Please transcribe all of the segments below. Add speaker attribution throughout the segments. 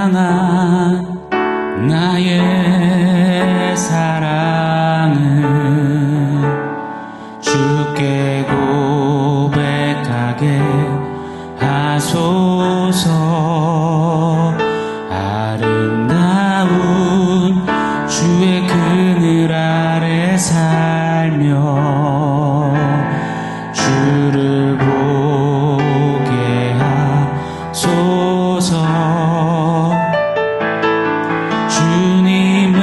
Speaker 1: 향한 나의 사랑은 주께 고백하게 하소서. 아름다운 주의 그늘 아래 살며 주를 보게 하소서. 주님의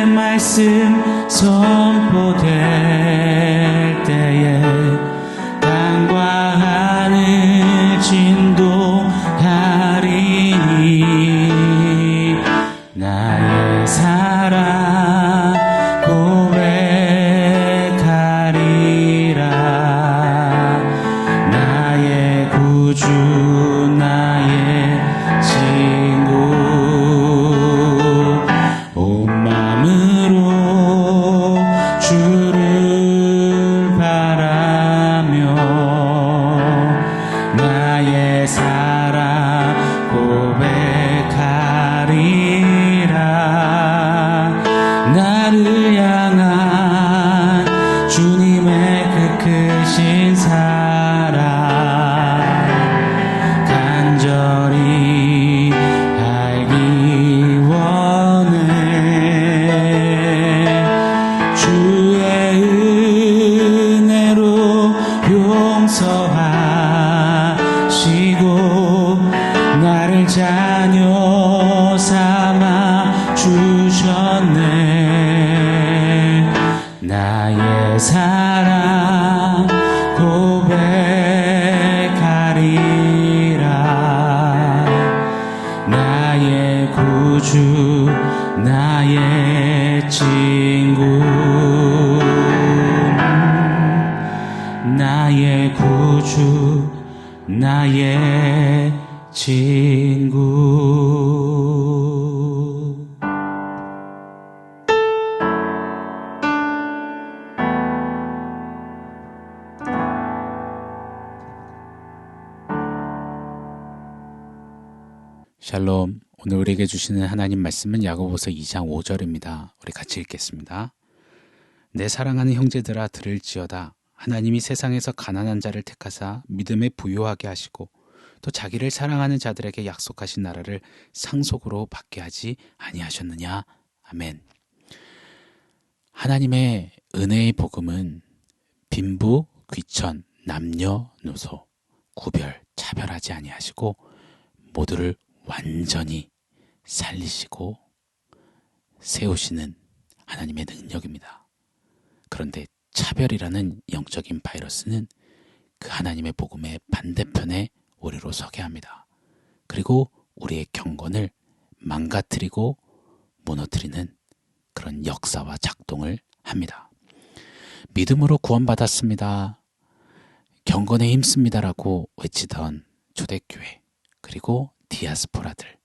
Speaker 1: 말씀 선포될 때에 땅과 하늘 진동하리니 나의 사랑 고백하리라. 나의 구주 나의 친구 온 마음으로 주를 바라며 나의 사랑 고백하리라. 나를 향한 주님의 그 크신 사랑 간절히 알기 원해. 주의 은혜로 용서하시고 나를 자녀 삼아 주셨네. 나의 사랑 고백하리라. 나의 구주 나의 친구 나의 구주 나의 친구. 샬롬. 오늘 우리에게 주시는 하나님 말씀은 야고보서 2장 5절입니다. 우리 같이 읽겠습니다. 내 사랑하는 형제들아 들을지어다. 하나님이 세상에서 가난한 자를 택하사 믿음에 부요하게 하시고 또 자기를 사랑하는 자들에게 약속하신 나라를 상속으로 받게 하지 아니하셨느냐. 아멘. 하나님의 은혜의 복음은 빈부, 귀천, 남녀노소 구별, 차별하지 아니하시고 모두를 완전히 살리시고 세우시는 하나님의 능력입니다. 그런데 차별이라는 영적인 바이러스는 그 하나님의 복음의 반대편에 우리로 서게 합니다. 그리고 우리의 경건을 망가뜨리고 무너뜨리는 그런 역사와 작동을 합니다. 믿음으로 구원받았습니다. 경건에 힘씁니다라고 외치던 초대교회 그리고 디아스포라들,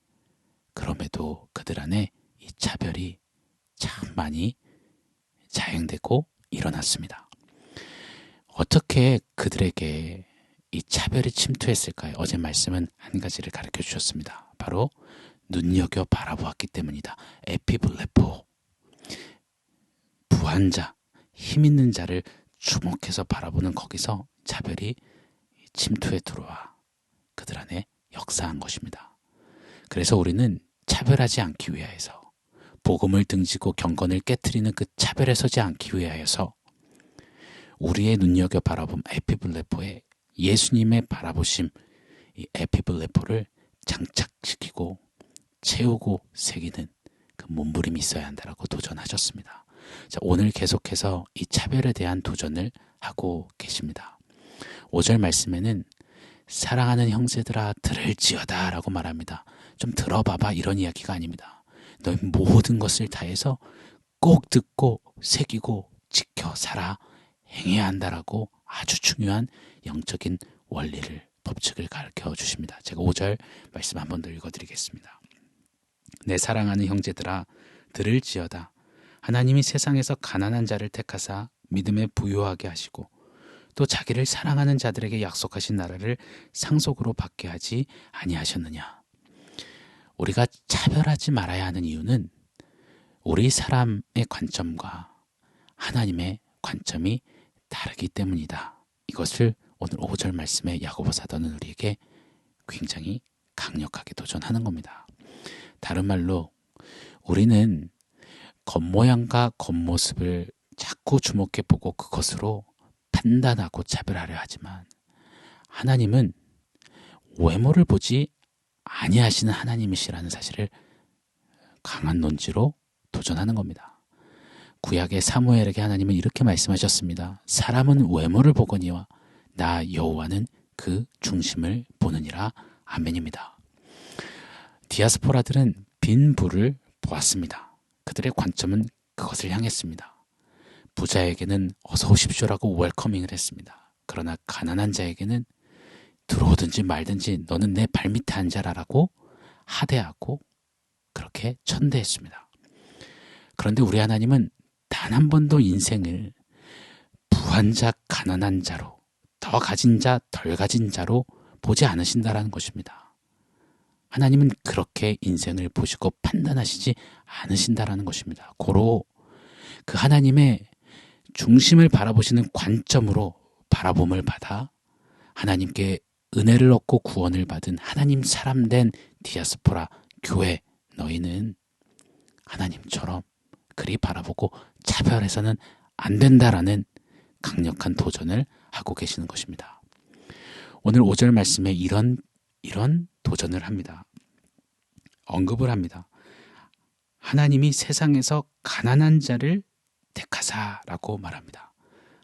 Speaker 1: 그럼에도 그들 안에 이 차별이 참 많이 자행되고 일어났습니다. 어떻게 그들에게 이 차별이 침투했을까요? 어제 말씀은 한 가지를 가르쳐 주셨습니다. 바로 눈여겨 바라보았기 때문이다. 에피블레포, 부한 자, 힘 있는 자를 주목해서 바라보는 거기서 차별이 침투해 들어와 그들 안에 역사한 것입니다. 그래서 우리는 차별하지 않기 위하여서, 복음을 등지고 경건을 깨트리는 그 차별에 서지 않기 위하여서 우리의 눈여겨 바라봄 에피블레포에 예수님의 바라보심, 이 에피블레포를 장착시키고 채우고 새기는 그 몸부림이 있어야 한다라고 도전하셨습니다. 자, 오늘 계속해서 이 차별에 대한 도전을 하고 계십니다. 5절 말씀에는 사랑하는 형제들아 들을지어다 라고 말합니다. 좀 들어봐봐, 이런 이야기가 아닙니다. 너희 모든 것을 다해서 꼭 듣고 새기고 지켜 살아 행해야 한다라고 아주 중요한 영적인 원리를, 법칙을 가르쳐 주십니다. 제가 5절 말씀 한 번 더 읽어드리겠습니다. 내 사랑하는 형제들아 들을지어다. 하나님이 세상에서 가난한 자를 택하사 믿음에 부요하게 하시고 또 자기를 사랑하는 자들에게 약속하신 나라를 상속으로 받게 하지 아니하셨느냐. 우리가 차별하지 말아야 하는 이유는 우리 사람의 관점과 하나님의 관점이 다르기 때문이다. 이것을 오늘 5절 말씀에 야고보 사도는 우리에게 굉장히 강력하게 도전하는 겁니다. 다른 말로 우리는 겉모양과 겉모습을 자꾸 주목해 보고 그것으로 판단하고 차별하려 하지만 하나님은 외모를 보지 아니하시는 하나님이시라는 사실을 강한 논지로 도전하는 겁니다. 구약의 사무엘에게 하나님은 이렇게 말씀하셨습니다. 사람은 외모를 보거니와 나 여호와는 그 중심을 보느니라. 아멘입니다. 디아스포라들은 빈 불을 보았습니다. 그들의 관점은 그것을 향했습니다. 부자에게는 어서 오십시오라고 웰커밍을 했습니다. 그러나 가난한 자에게는 들어오든지 말든지 너는 내 발밑에 앉아라라고 하대하고 그렇게 천대했습니다. 그런데 우리 하나님은 단 한 번도 인생을 부한 자, 가난한 자로, 더 가진 자, 덜 가진 자로 보지 않으신다라는 것입니다. 하나님은 그렇게 인생을 보시고 판단하시지 않으신다라는 것입니다. 고로 그 하나님의 중심을 바라보시는 관점으로 바라봄을 받아 하나님께 은혜를 얻고 구원을 받은 하나님 사람 된 디아스포라 교회, 너희는 하나님처럼 그리 바라보고 차별해서는 안 된다라는 강력한 도전을 하고 계시는 것입니다. 오늘 5절 말씀에 이런 도전을 합니다. 언급을 합니다. 하나님이 세상에서 가난한 자를 택하사라고 말합니다.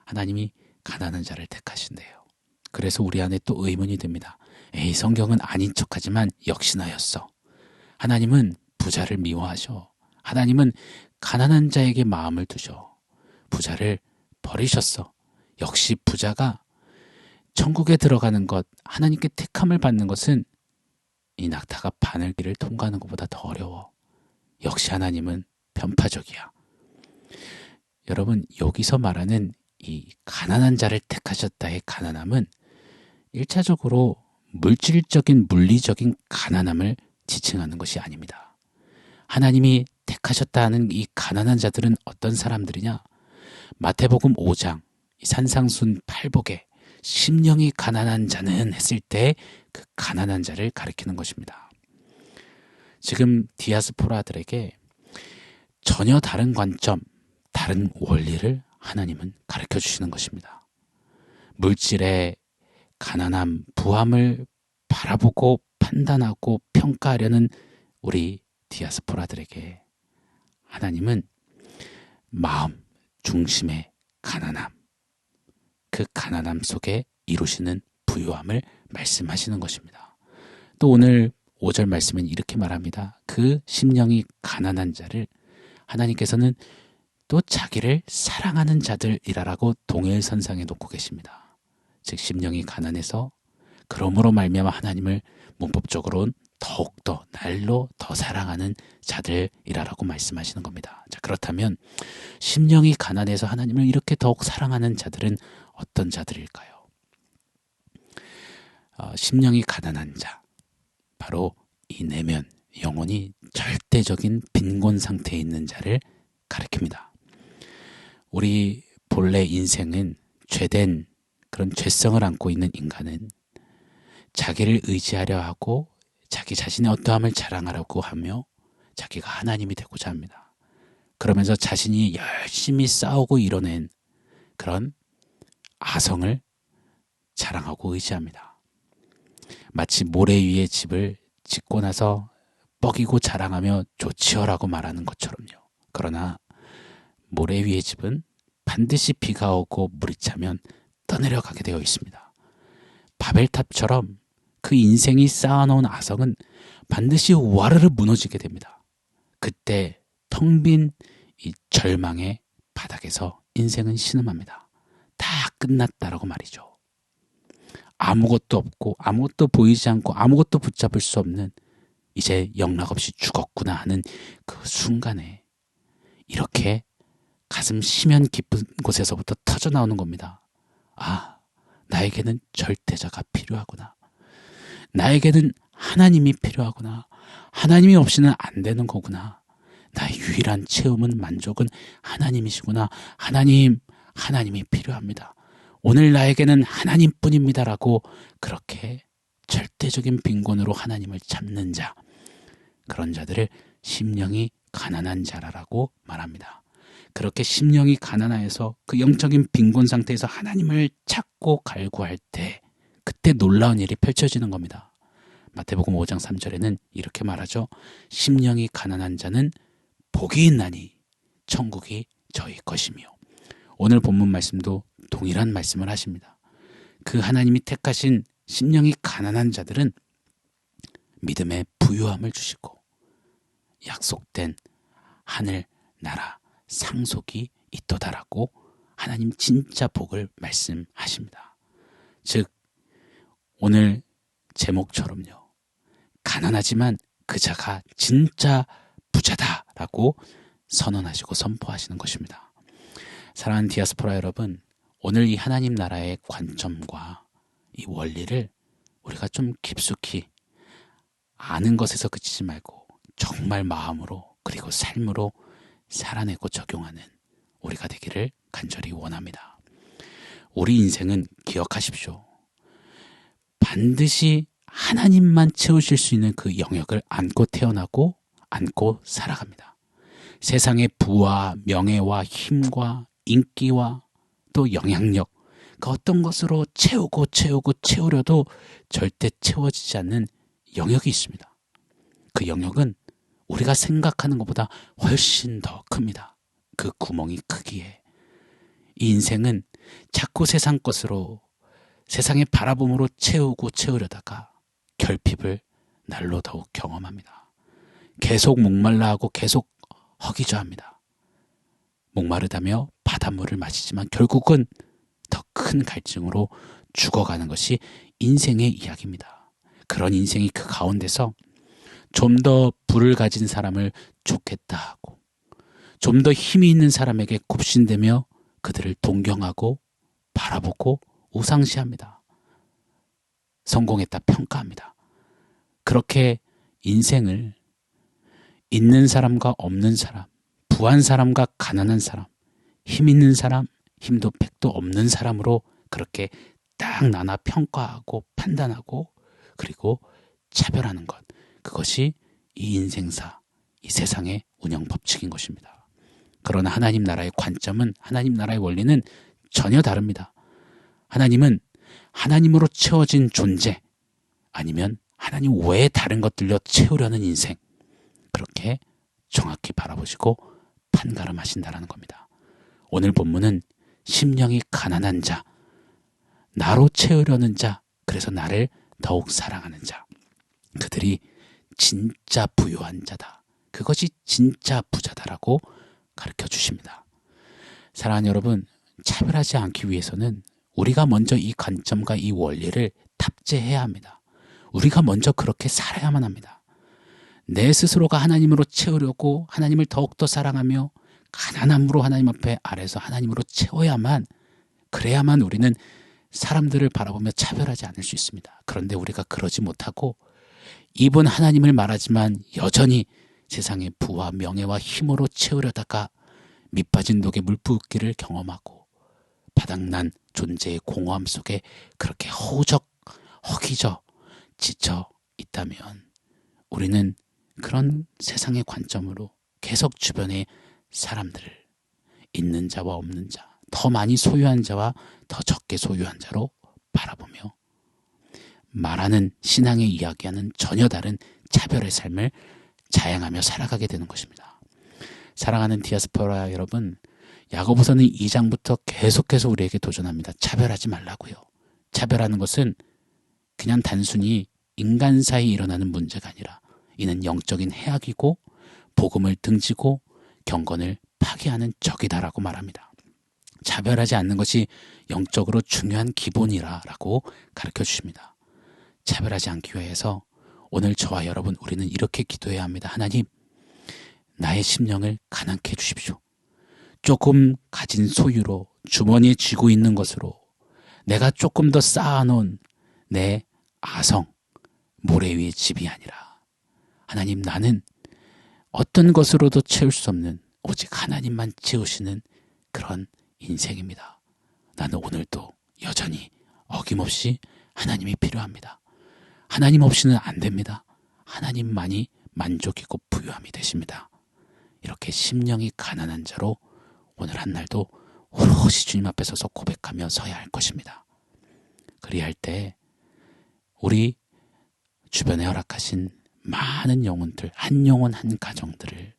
Speaker 1: 하나님이 가난한 자를 택하신대요. 그래서 우리 안에 또 의문이 듭니다. 에이, 성경은 아닌 척하지만 역시나였어. 하나님은 부자를 미워하셔. 하나님은 가난한 자에게 마음을 두셔. 부자를 버리셨어. 역시 부자가 천국에 들어가는 것, 하나님께 택함을 받는 것은 이 낙타가 바늘길을 통과하는 것보다 더 어려워. 역시 하나님은 편파적이야. 여러분, 여기서 말하는 이 가난한 자를 택하셨다의 가난함은 1차적으로 물질적인 물리적인 가난함을 지칭하는 것이 아닙니다. 하나님이 택하셨다는 이 가난한 자들은 어떤 사람들이냐? 마태복음 5장 산상순 팔복에 심령이 가난한 자는 했을 때 그 가난한 자를 가리키는 것입니다. 지금 디아스포라들에게 전혀 다른 관점, 다른 원리를 하나님은 가르쳐 주시는 것입니다. 물질의 가난함, 부함을 바라보고 판단하고 평가하려는 우리 디아스포라들에게 하나님은 마음 중심의 가난함, 그 가난함 속에 이루시는 부유함을 말씀하시는 것입니다. 또 오늘 5절 말씀은 이렇게 말합니다. 그 심령이 가난한 자를 하나님께서는 또 자기를 사랑하는 자들이라고 동일선상에 놓고 계십니다. 즉 심령이 가난해서 그러므로 말미암아 하나님을 문법적으로는 더욱더 날로 더 사랑하는 자들이라고 말씀하시는 겁니다. 자, 그렇다면 심령이 가난해서 하나님을 이렇게 더욱 사랑하는 자들은 어떤 자들일까요? 심령이 가난한 자, 바로 이 내면, 영혼이 절대적인 빈곤 상태에 있는 자를 가리킵니다. 우리 본래 인생은 죄된 그런 죄성을 안고 있는 인간은 자기를 의지하려 하고 자기 자신의 어떠함을 자랑하려고 하며 자기가 하나님이 되고자 합니다. 그러면서 자신이 열심히 싸우고 이뤄낸 그런 아성을 자랑하고 의지합니다. 마치 모래 위에 집을 짓고 나서 뻐기고 자랑하며 좋지어라고 말하는 것처럼요. 그러나 모래 위의 집은 반드시 비가 오고 물이 차면 떠내려가게 되어 있습니다. 바벨탑처럼 그 인생이 쌓아놓은 아성은 반드시 와르르 무너지게 됩니다. 그때 텅 빈 이 절망의 바닥에서 인생은 신음합니다. 다 끝났다라고 말이죠. 아무것도 없고 아무것도 보이지 않고 아무것도 붙잡을 수 없는 이제 영락없이 죽었구나 하는 그 순간에 이렇게 가슴 심연 깊은 곳에서부터 터져 나오는 겁니다. 아, 나에게는 절대자가 필요하구나. 나에게는 하나님이 필요하구나. 하나님이 없이는 안 되는 거구나. 나의 유일한 체험은 만족은 하나님이시구나. 하나님이 필요합니다. 오늘 나에게는 하나님뿐입니다라고 그렇게 절대적인 빈곤으로 하나님을 찾는 자, 그런 자들을 심령이 가난한 자라고 말합니다. 그렇게 심령이 가난하여서 그 영적인 빈곤 상태에서 하나님을 찾고 갈구할 때 그때 놀라운 일이 펼쳐지는 겁니다. 마태복음 5장 3절에는 이렇게 말하죠. 심령이 가난한 자는 복이 있나니 천국이 저희 것이며. 오늘 본문 말씀도 동일한 말씀을 하십니다. 그 하나님이 택하신 심령이 가난한 자들은 믿음의 부유함을 주시고 약속된 하늘 나라 상속이 있도다라고 하나님 진짜 복을 말씀하십니다. 즉 오늘 제목처럼요. 가난하지만 그 자가 진짜 부자다라고 선언하시고 선포하시는 것입니다. 사랑하는 디아스포라 여러분, 오늘 이 하나님 나라의 관점과 이 원리를 우리가 좀 깊숙이 아는 것에서 그치지 말고 정말 마음으로 그리고 삶으로 살아내고 적용하는 우리가 되기를 간절히 원합니다. 우리 인생은 기억하십시오. 반드시 하나님만 채우실 수 있는 그 영역을 안고 태어나고 안고 살아갑니다. 세상의 부와 명예와 힘과 인기와 또 영향력, 그 어떤 것으로 채우려도 절대 채워지지 않는 영역이 있습니다. 그 영역은 우리가 생각하는 것보다 훨씬 더 큽니다. 그 구멍이 크기에. 이 인생은 자꾸 세상 것으로 세상의 바라봄으로 채우려다가 결핍을 날로 더욱 경험합니다. 계속 목말라 하고 계속 허기져합니다. 목마르다며 바닷물을 마시지만 결국은 더 큰 갈증으로 죽어가는 것이 인생의 이야기입니다. 그런 인생이 그 가운데서 좀 더 부를 가진 사람을 좋겠다 하고 좀 더 힘이 있는 사람에게 굽신대며 그들을 동경하고 바라보고 우상시합니다. 성공했다 평가합니다. 그렇게 인생을 있는 사람과 없는 사람, 부한 사람과 가난한 사람, 힘 있는 사람, 힘도 백도 없는 사람으로 그렇게 딱 나눠 평가하고 판단하고 그리고 차별하는 것, 그것이 이 인생사, 이 세상의 운영 법칙인 것입니다. 그러나 하나님 나라의 관점은, 하나님 나라의 원리는 전혀 다릅니다. 하나님은 하나님으로 채워진 존재, 아니면 하나님 외에 다른 것들로 채우려는 인생, 그렇게 정확히 바라보시고 판가름하신다라는 겁니다. 오늘 본문은 심령이 가난한 자, 나로 채우려는 자, 그래서 나를 더욱 사랑하는 자, 그들이 진짜 부유한 자다, 그것이 진짜 부자다라고 가르쳐 주십니다. 사랑하는 여러분, 차별하지 않기 위해서는 우리가 먼저 이 관점과 이 원리를 탑재해야 합니다. 우리가 먼저 그렇게 살아야만 합니다. 내 스스로가 하나님으로 채우려고 하나님을 더욱더 사랑하며 가난함으로 하나님 앞에 아래서 하나님으로 채워야만, 그래야만 우리는 사람들을 바라보며 차별하지 않을 수 있습니다. 그런데 우리가 그러지 못하고 입은 하나님을 말하지만 여전히 세상의 부와 명예와 힘으로 채우려다가 밑빠진 독에 물 붓기를 경험하고 바닥난 존재의 공허함 속에 그렇게 허기져 지쳐 있다면 우리는 그런 세상의 관점으로 계속 주변의 사람들을 있는 자와 없는 자, 더 많이 소유한 자와 더 적게 소유한 자로 바라보며 말하는 신앙의 이야기와는 전혀 다른 차별의 삶을 자행하며 살아가게 되는 것입니다. 사랑하는 디아스포라 여러분, 야고보서는 2장부터 계속해서 우리에게 도전합니다. 차별하지 말라고요. 차별하는 것은 그냥 단순히 인간 사이에 일어나는 문제가 아니라 이는 영적인 해악이고 복음을 등지고 경건을 파괴하는 적이다라고 말합니다. 차별하지 않는 것이 영적으로 중요한 기본이라고 가르쳐 주십니다. 차별하지 않기 위해서 오늘 저와 여러분, 우리는 이렇게 기도해야 합니다. 하나님, 나의 심령을 가난케 해주십시오. 조금 가진 소유로, 주머니에 쥐고 있는 것으로 내가 조금 더 쌓아놓은 내 아성, 모래 위의 집이 아니라 하나님, 나는 어떤 것으로도 채울 수 없는 오직 하나님만 채우시는 그런 인생입니다. 나는 오늘도 여전히 어김없이 하나님이 필요합니다. 하나님 없이는 안 됩니다. 하나님만이 만족이고 부유함이 되십니다. 이렇게 심령이 가난한 자로 오늘 한날도 오롯이 주님 앞에 서서 고백하며 서야 할 것입니다. 그리할 때 우리 주변에 허락하신 많은 영혼들, 한 영혼 한 가정들을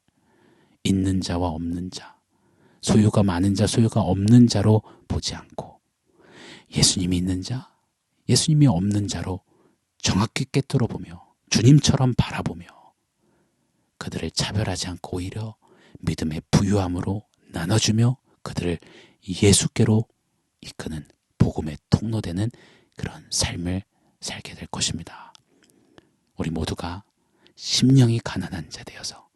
Speaker 1: 있는 자와 없는 자, 소유가 많은 자, 소유가 없는 자로 보지 않고 예수님이 있는 자, 예수님이 없는 자로 정확히 꿰뚫어 보며 주님처럼 바라보며 그들을 차별하지 않고 오히려 믿음의 부유함으로 나눠주며 그들을 예수께로 이끄는 복음의 통로되는 그런 삶을 살게 될 것입니다. 우리 모두가 심령이 가난한 자 되어서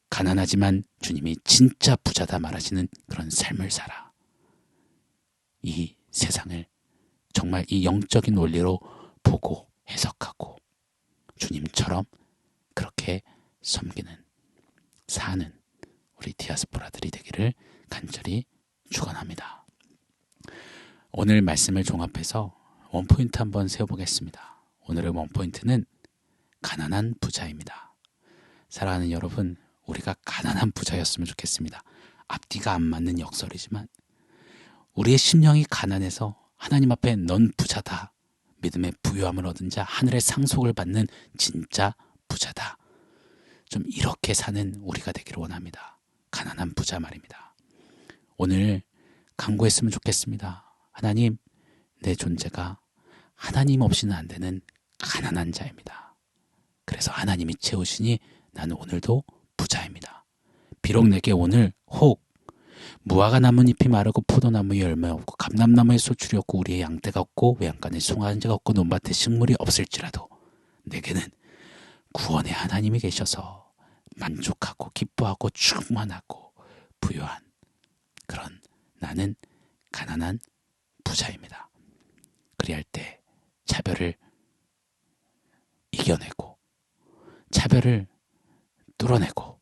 Speaker 1: 가난하지만 주님이 진짜 부자다 말하시는 그런 삶을 살아 이 세상을 정말 이 영적인 원리로 보고 해석하고 주님처럼 그렇게 섬기는, 사는 우리 디아스포라들이 되기를 간절히 축원합니다. 오늘 말씀을 종합해서 원포인트 한번 세워보겠습니다. 오늘의 원포인트는 가난한 부자입니다. 사랑하는 여러분, 우리가 가난한 부자였으면 좋겠습니다. 앞뒤가 안 맞는 역설이지만 우리의 심령이 가난해서 하나님 앞에 넌 부자다, 믿음의 부유함을 얻은 자, 하늘의 상속을 받는 진짜 부자다, 좀 이렇게 사는 우리가 되기를 원합니다. 가난한 부자 말입니다. 오늘 간구했으면 좋겠습니다. 하나님, 내 존재가 하나님 없이는 안 되는 가난한 자입니다. 그래서 하나님이 채우시니 나는 오늘도 부자입니다. 비록 내게 오늘 혹 무화과 나뭇잎이 마르고 포도나무에 열매 없고 감람나무에 소출이 없고 우리의 양떼가 없고 외양간에 송아지가 없고 논밭에 식물이 없을지라도 내게는 구원의 하나님이 계셔서 만족하고 기뻐하고 충만하고 부유한 그런 나는 가난한 부자입니다. 그리할 때 차별을 이겨내고 차별을 뚫어내고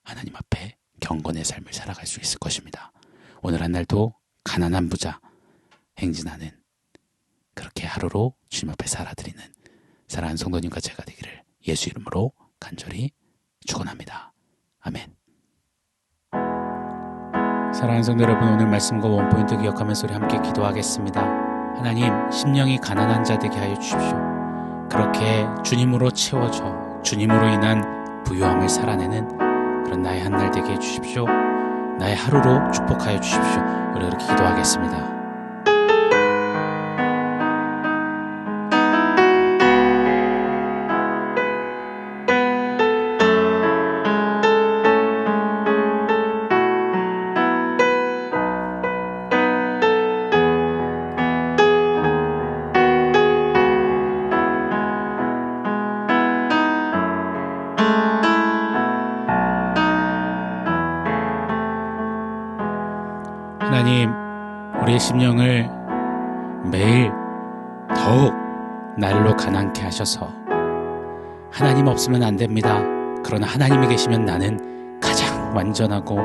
Speaker 1: 하나님 앞에 경건의 삶을 살아갈 수 있을 것입니다. 오늘 한 날도 가난한 부자 행진하는 그렇게 하루로 주님 앞에 살아드리는 사랑하는 성도님과 제가 되기를 예수 이름으로 간절히 축원합니다. 아멘. 사랑하는 성도 여러분, 오늘 말씀과 원포인트 기억하면서 우리 함께 기도하겠습니다. 하나님, 심령이 가난한 자 되게 하여 주십시오. 그렇게 주님으로 채워져 주님으로 인한 부유함을 살아내는 그런 나의 한날 되게 해주십시오. 나의 하루로 축복하여 주십시오. 우리 이렇게 기도하겠습니다. 하나님, 우리의 심령을 매일 더욱 날로 가난케 하셔서 하나님 없으면 안 됩니다. 그러나 하나님이 계시면 나는 가장 완전하고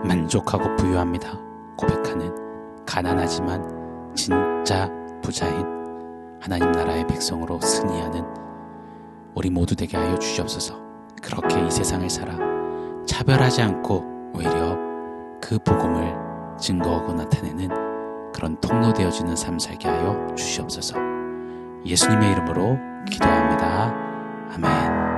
Speaker 1: 만족하고 부유합니다. 고백하는 가난하지만 진짜 부자인 하나님 나라의 백성으로 승리하는 우리 모두 되게 하여 주시옵소서. 그렇게 이 세상을 살아 차별하지 않고 오히려 그 복음을 증거하고 나타내는 그런 통로 되어지는 삶 살게 하여 주시옵소서. 예수님의 이름으로 기도합니다. 아멘.